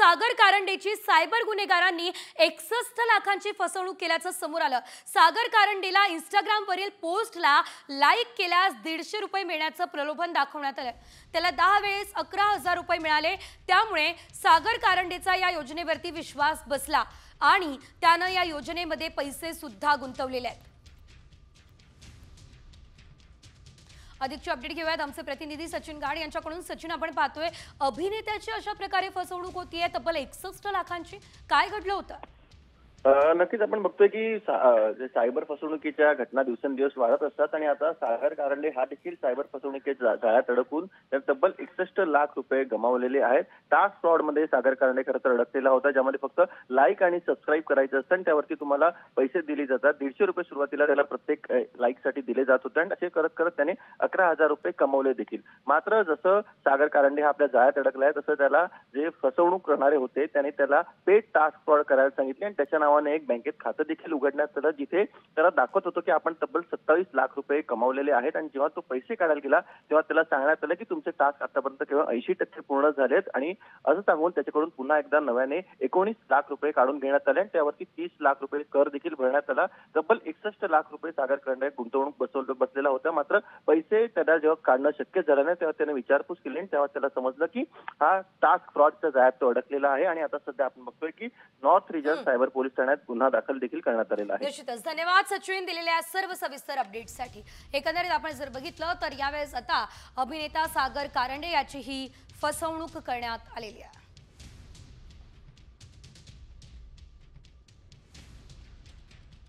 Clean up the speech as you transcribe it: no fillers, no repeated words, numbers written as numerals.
सागर कारंडेची cyber गुन्हेगारांनी 61 लाखांची फसवणूक केल्याचं समोर आलं। सागर कारंडेला इंस्टाग्रामवरील पोस्टला लाईक केल्यास 150 रुपये मिळण्याचं प्रलोभन दाखवण्यात आलं। त्याला 10 वेळेस 11,000 रुपये मिळाले। त्यामुळे सागर कारंडेचा या योजनेवरती विश्वास बसला आणि त्यानं या योजनेमध्ये पैसे सुद्धा गुंतवलेले आहेत। अधिकची अपडेट घेऊयात आमचे प्रतिनिधी सचिन गाड यांच्याकडून। सचिन, आपण पाहतोय अभिनेत्याची अशा प्रकारे फसवणूक होतीये तब्बल 61 लाखांची, काय घडलं होतं? नक्कीच आपण बघतोय की सायबर फसवणुकीच्या घटना दिवसेंदिवस वाढत असतात आणि आता सागर कारंडे हा देखील सायबर फसवणुकीच्या जाळ्यात अडकून तब्बल 61 लाख रुपये गमावलेले आहेत। टास्क फ्रॉड मध्ये सागर कारंडे खरं तर अडकलेला होता, ज्यामध्ये फक्त लाईक आणि सबस्क्राईब करायचं असतं आणि त्यावरती तुम्हाला पैसे दिले जातात। 150 रुपये सुरुवातीला त्याला प्रत्येक लाईकसाठी दिले जात होते आणि असे करत करत त्याने 11,000 रुपये कमवले देखील। मात्र जसं सागर कारंडे हा आपल्या जाळ्यात अडकलाय तसं त्याला जे फसवणूक करणारे होते त्याने त्याला पेड टास्क फ्रॉड करायला सांगितले आणि त्याच्या एक बँकेत खातं देखील उघडण्यात आलं, जिथे त्याला दाखवत होतो की आपण तब्बल 27 लाख रुपये कमावलेले आहेत। आणि जेव्हा तो पैसे काढायला गेला तेव्हा त्याला सांगण्यात आलं की तुमचे टास्क आतापर्यंत केवळ 80% पूर्ण झालेत आणि असं सांगून त्याच्याकडून पुन्हा एकदा नव्याने 19 लाख रुपये काढून घेण्यात आले आणि त्यावरती 30 लाख रुपये कर देखील भरण्यात आला। तब्बल 61 लाख रुपये सागर कारंडे गुंतवणूक बसलेला होता। मात्र पैसे त्याला जेव्हा काढणं शक्य झालं नाही तेव्हा त्याने विचारपूस केली आणि तेव्हा त्याला समजलं की हा टास्क फ्रॉडच्या जाळ्यात तो अडकलेला आहे आणि आता सध्या आपण बघतोय की नॉर्थ रिजन सायबर पोलीस ठाण्यात गुन्हा दाखल देखील करण्यात आलेला आहे। निश्चितच धन्यवाद सचिन दिलेल्या सर्व सविस्तर अपडेट्ससाठी। एकंदरीत आपण जर बघितलं तर यावेळेस आता अभिनेता सागर कारंडे याची ही फसवणूक करण्यात आलेली आहे।